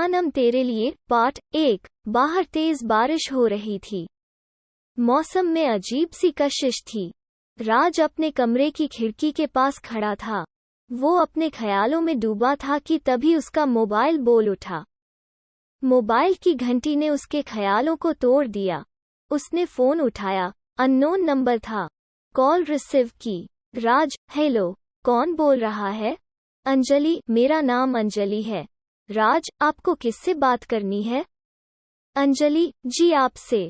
जानम तेरे लिए पार्ट 1। बाहर तेज बारिश हो रही थी। मौसम में अजीब सी कशिश थी। राज अपने कमरे की खिड़की के पास खड़ा था। वो अपने ख्यालों में डूबा था कि तभी उसका मोबाइल बोल उठा। मोबाइल की घंटी ने उसके ख्यालों को तोड़ दिया। उसने फोन उठाया। अननोन नंबर था। कॉल रिसीव की। राज, हेलो, कौन बोल रहा है? अंजलि, मेरा नाम अंजलि है। राज, आपको किससे बात करनी है? अंजलि, जी आपसे।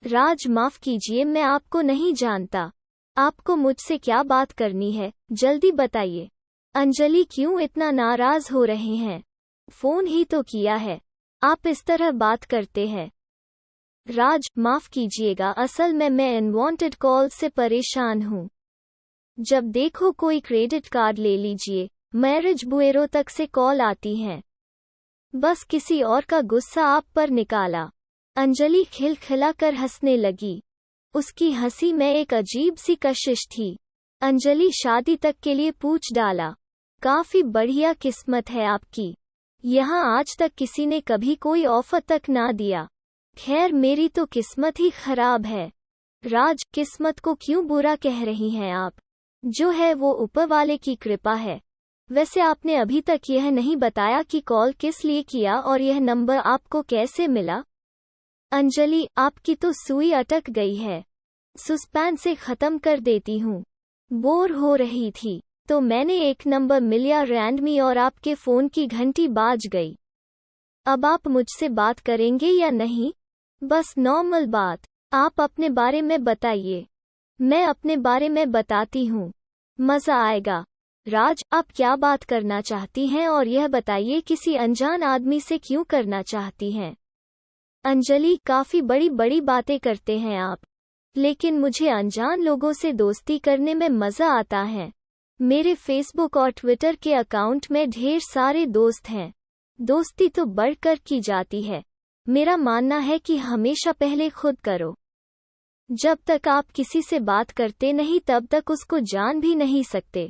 राज, माफ कीजिए, मैं आपको नहीं जानता। आपको मुझसे क्या बात करनी है, जल्दी बताइए। अंजलि, क्यों इतना नाराज हो रहे हैं? फोन ही तो किया है, आप इस तरह बात करते हैं। राज, माफ कीजिएगा, असल में मैं अनवांटेड कॉल से परेशान हूँ। जब देखो कोई क्रेडिट कार्ड ले लीजिए, मैरिज ब्यूरो तक से कॉल आती हैं। बस किसी और का गुस्सा आप पर निकाला। अंजलि खिलखिलाकर हंसने लगी। उसकी हंसी में एक अजीब सी कशिश थी। अंजलि, शादी तक के लिए पूछ डाला। काफी बढ़िया किस्मत है आपकी। यहाँ आज तक किसी ने कभी कोई ऑफर तक ना दिया। खैर, मेरी तो किस्मत ही खराब है। राज, किस्मत को क्यों बुरा कह रही हैं आप? जो है वो ऊपर वाले की कृपा है। वैसे आपने अभी तक यह नहीं बताया कि कॉल किस लिए किया और यह नंबर आपको कैसे मिला? अंजलि, आपकी तो सुई अटक गई है। सस्पेंस से खत्म कर देती हूँ। बोर हो रही थी तो मैंने एक नंबर मिला रैंडमी और आपके फोन की घंटी बाज गई। अब आप मुझसे बात करेंगे या नहीं? बस नॉर्मल बात। आप अपने बारे में बताइए। मैं अपने बारे में बताती हूँ, मजा आएगा। राज, आप क्या बात करना चाहती हैं और यह बताइए किसी अनजान आदमी से क्यों करना चाहती हैं? अंजलि, काफी बड़ी बड़ी बातें करते हैं आप, लेकिन मुझे अनजान लोगों से दोस्ती करने में मजा आता है। मेरे फेसबुक और ट्विटर के अकाउंट में ढेर सारे दोस्त हैं। दोस्ती तो बढ़कर की जाती है। मेरा मानना है कि हमेशा पहले खुद करो। जब तक आप किसी से बात करते नहीं तब तक उसको जान भी नहीं सकते।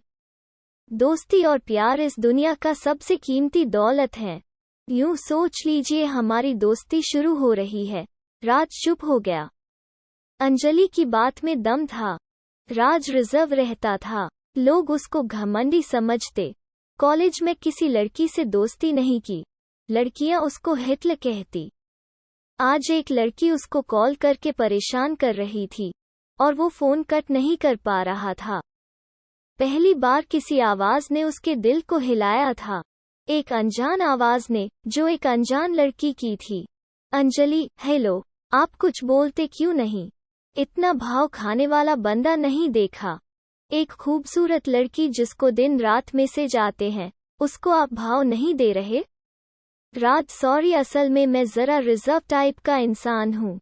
दोस्ती और प्यार इस दुनिया का सबसे कीमती दौलत है। यूं सोच लीजिए हमारी दोस्ती शुरू हो रही है। राज चुप हो गया। अंजलि की बात में दम था। राज रिजर्व रहता था। लोग उसको घमंडी समझते। कॉलेज में किसी लड़की से दोस्ती नहीं की। लड़कियां उसको हिटलर कहती। आज एक लड़की उसको कॉल करके परेशान कर रही थी और वो फोन कट नहीं कर पा रहा था। पहली बार किसी आवाज ने उसके दिल को हिलाया था। एक अनजान आवाज ने, जो एक अनजान लड़की की थी। अंजलि, हेलो, आप कुछ बोलते क्यों नहीं? इतना भाव खाने वाला बंदा नहीं देखा। एक खूबसूरत लड़की जिसको दिन रात मैसेज आते हैं, उसको आप भाव नहीं दे रहे? राज, सॉरी, असल में मैं जरा रिजर्व टाइप का इंसान हूँ।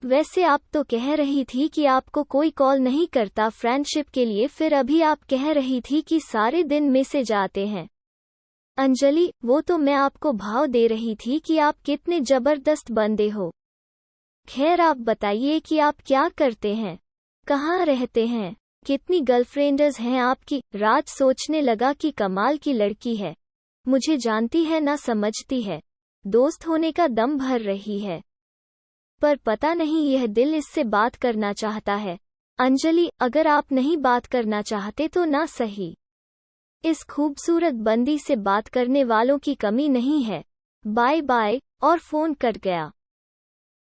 वैसे आप तो कह रही थी कि आपको कोई कॉल नहीं करता फ्रेंडशिप के लिए, फिर अभी आप कह रही थी कि सारे दिन मैसेज आते हैं। अंजलि, वो तो मैं आपको भाव दे रही थी कि आप कितने जबरदस्त बंदे हो। खैर, आप बताइए कि आप क्या करते हैं, कहाँ रहते हैं, कितनी गर्लफ्रेंड्स हैं आपकी? राज सोचने लगा कि कमाल की लड़की है। मुझे जानती है ना समझती है। दोस्त होने का दम भर रही है, पर पता नहीं यह दिल इससे बात करना चाहता है। अंजलि, अगर आप नहीं बात करना चाहते तो ना सही। इस खूबसूरत बंदी से बात करने वालों की कमी नहीं है। बाय बाय, और फोन कट गया।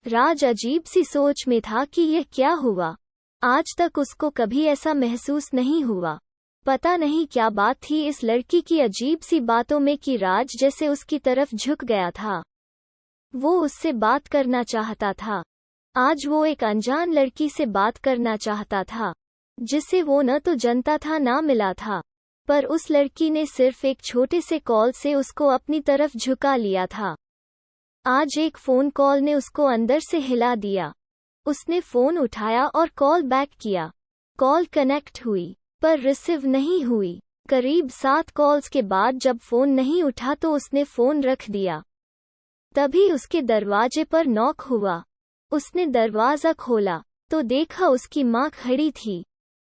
राज अजीब सी सोच में था कि यह क्या हुआ। आज तक उसको कभी ऐसा महसूस नहीं हुआ। पता नहीं क्या बात थी इस लड़की की अजीब सी बातों में कि राज जैसे उसकी तरफ झुक गया था। वो उससे बात करना चाहता था। आज वो एक अनजान लड़की से बात करना चाहता था, जिसे वो न तो जानता था ना मिला था, पर उस लड़की ने सिर्फ एक छोटे से कॉल से उसको अपनी तरफ झुका लिया था। आज एक फोन कॉल ने उसको अंदर से हिला दिया। उसने फोन उठाया और कॉल बैक किया। कॉल कनेक्ट हुई, पर रिसीव नहीं हुई। करीब 7 कॉल्स के बाद जब फोन नहीं उठा तो उसने फोन रख दिया। तभी उसके दरवाजे पर नॉक हुआ। उसने दरवाजा खोला तो देखा उसकी माँ खड़ी थी।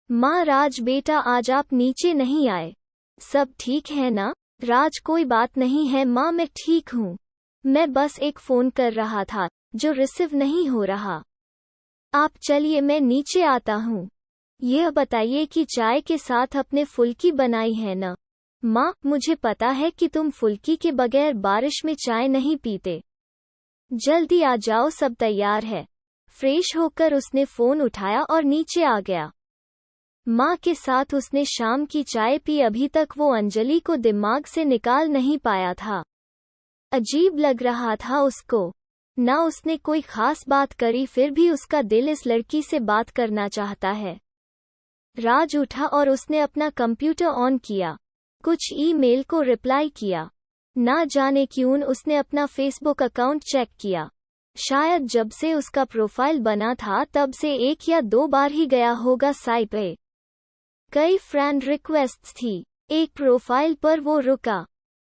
माँ, राज बेटा, आज आप नीचे नहीं आए? सब ठीक है ना? राज, कोई बात नहीं है माँ, मैं ठीक हूँ। मैं बस एक फ़ोन कर रहा था जो रिसीव नहीं हो रहा। आप चलिए मैं नीचे आता हूँ। यह बताइए कि चाय के साथ अपने फुल्की बनाई है न? माँ, मुझे पता है कि तुम फुल्की के बगैर बारिश में चाय नहीं पीते। जल्दी आ जाओ, सब तैयार है। फ्रेश होकर उसने फ़ोन उठाया और नीचे आ गया। माँ के साथ उसने शाम की चाय पी। अभी तक वो अंजलि को दिमाग से निकाल नहीं पाया था। अजीब लग रहा था उसको। ना उसने कोई खास बात करी, फिर भी उसका दिल इस लड़की से बात करना चाहता है। राज उठा और उसने अपना कंप्यूटर ऑन किया। कुछ ईमेल को रिप्लाई किया। ना जाने क्यों उसने अपना फेसबुक अकाउंट चेक किया। शायद जब से उसका प्रोफाइल बना था तब से 1 या 2 बार ही गया होगा साइट पे। कई फ्रेंड रिक्वेस्ट्स थी। एक प्रोफाइल पर वो रुका।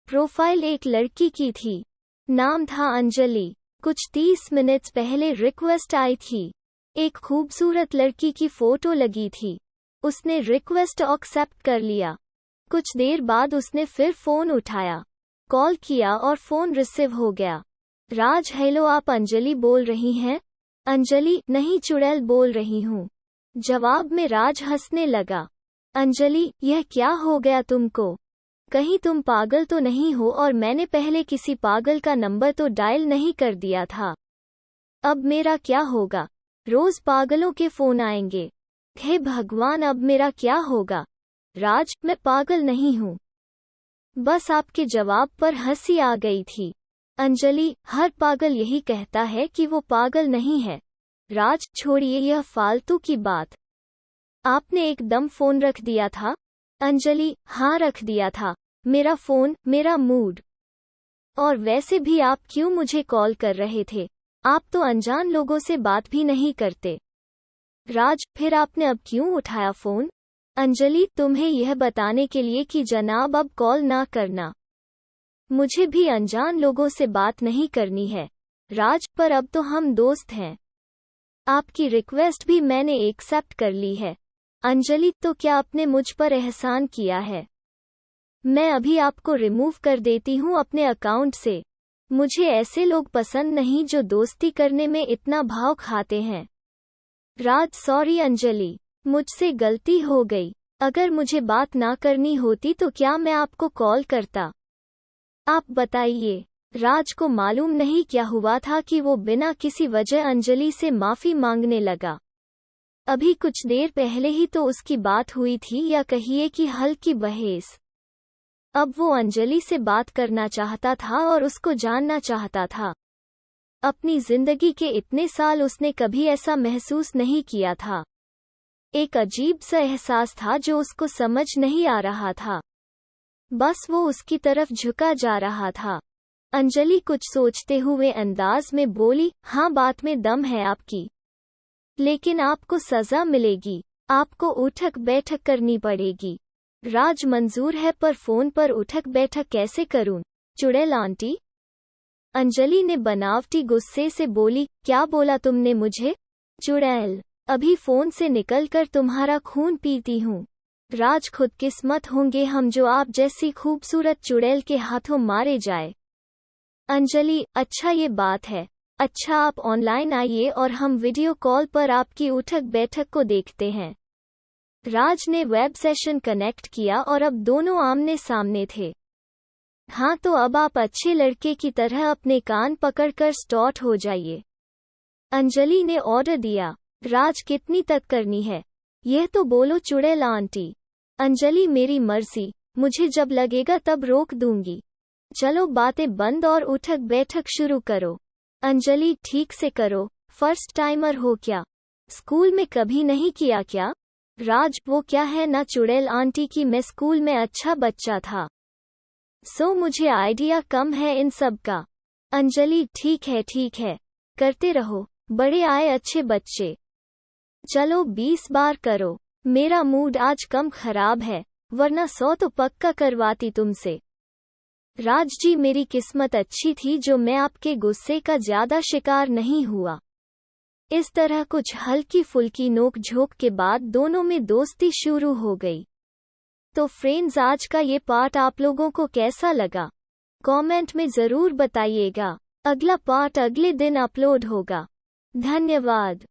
प्रोफाइल एक लड़की की थी। नाम था अंजलि। कुछ 30 मिनट्स पहले रिक्वेस्ट आई थी। एक खूबसूरत लड़की की फोटो लगी थी। उसने रिक्वेस्ट एक्सेप्ट कर लिया। कुछ देर बाद उसने फिर फोन उठाया, कॉल किया और फोन रिसीव हो गया। राज, हेलो, आप अंजलि बोल रही हैं? अंजलि, नहीं, चुड़ैल बोल रही हूँ। जवाब में राज हंसने लगा। अंजलि, यह क्या हो गया तुमको? कहीं तुम पागल तो नहीं हो? और मैंने पहले किसी पागल का नंबर तो डायल नहीं कर दिया था। अब मेरा क्या होगा? रोज पागलों के फोन आएंगे। हे भगवान, अब मेरा क्या होगा? राज, मैं पागल नहीं हूँ। बस आपके जवाब पर हंसी आ गई थी। अंजलि, हर पागल यही कहता है कि वो पागल नहीं है। राज, छोड़िए यह फालतू की बात। आपने एकदम फोन रख दिया था? अंजलि, हाँ, रख दिया था। मेरा फोन, मेरा मूड। और वैसे भी आप क्यों मुझे कॉल कर रहे थे? आप तो अनजान लोगों से बात भी नहीं करते। राज, फिर आपने अब क्यों उठाया फोन? अंजलि, तुम्हें यह बताने के लिए कि जनाब अब कॉल ना करना। मुझे भी अनजान लोगों से बात नहीं करनी है। राज, पर अब तो हम दोस्त हैं। आपकी रिक्वेस्ट भी मैंने एक्सेप्ट कर ली है। अंजलि, तो क्या आपने मुझ पर एहसान किया है? मैं अभी आपको रिमूव कर देती हूँ अपने अकाउंट से। मुझे ऐसे लोग पसंद नहीं जो दोस्ती करने में इतना भाव खाते हैं। राज, सॉरी अंजलि, मुझसे गलती हो गई। अगर मुझे बात ना करनी होती तो क्या मैं आपको कॉल करता? आप बताइए। राज को मालूम नहीं क्या हुआ था कि वो बिना किसी वजह अंजलि से माफी मांगने लगा। अभी कुछ देर पहले ही तो उसकी बात हुई थी, या कहिए कि हल्की बहस। अब वो अंजलि से बात करना चाहता था और उसको जानना चाहता था। अपनी जिंदगी के इतने साल उसने कभी ऐसा महसूस नहीं किया था। एक अजीब सा एहसास था जो उसको समझ नहीं आ रहा था। बस वो उसकी तरफ झुका जा रहा था। अंजलि कुछ सोचते हुए अंदाज में बोली, हाँ, बात में दम है आपकी, लेकिन आपको सजा मिलेगी। आपको उठक बैठक करनी पड़ेगी। राज, मंजूर है, पर फोन पर उठक बैठक कैसे करूं? चुड़ैल आंटी? अंजलि ने बनावटी गुस्से से बोली, क्या बोला तुमने मुझे? चुड़ैल, अभी फोन से निकलकर तुम्हारा खून पीती हूँ। राज, खुदकिस्मत होंगे हम जो आप जैसी खूबसूरत चुड़ैल के हाथों मारे जाए। अंजलि, अच्छा ये बात है। अच्छा, आप ऑनलाइन आइए और हम वीडियो कॉल पर आपकी उठक बैठक को देखते हैं। राज ने वेब सेशन कनेक्ट किया और अब दोनों आमने सामने थे। हाँ, तो अब आप अच्छे लड़के की तरह अपने कान पकड़कर स्टार्ट हो जाइए। अंजलि ने ऑर्डर दिया। राज, कितनी तक करनी है? यह तो बोलो चुड़ैल आंटी। अंजलि, मेरी मर्जी, मुझे जब लगेगा तब रोक दूंगी। चलो बातें बंद और उठक बैठक शुरू करो। अंजलि, ठीक से करो, फर्स्ट टाइमर हो क्या? स्कूल में कभी नहीं किया क्या? राज, वो क्या है ना चुड़ैल आंटी की मैं स्कूल में अच्छा बच्चा था, सो मुझे आइडिया कम है इन सब का। अंजलि, ठीक है, करते रहो, बड़े आए अच्छे बच्चे। चलो 20 बार करो। मेरा मूड आज कम खराब है, वरना 100 तो पक्का करवाती तुमसे। राज जी, मेरी किस्मत अच्छी थी जो मैं आपके गुस्से का ज्यादा शिकार नहीं हुआ। इस तरह कुछ हल्की फुल्की नोक झोंक के बाद दोनों में दोस्ती शुरू हो गई। तो फ्रेंड्स, आज का ये पार्ट आप लोगों को कैसा लगा? कमेंट में जरूर बताइएगा। अगला पार्ट अगले दिन अपलोड होगा। धन्यवाद।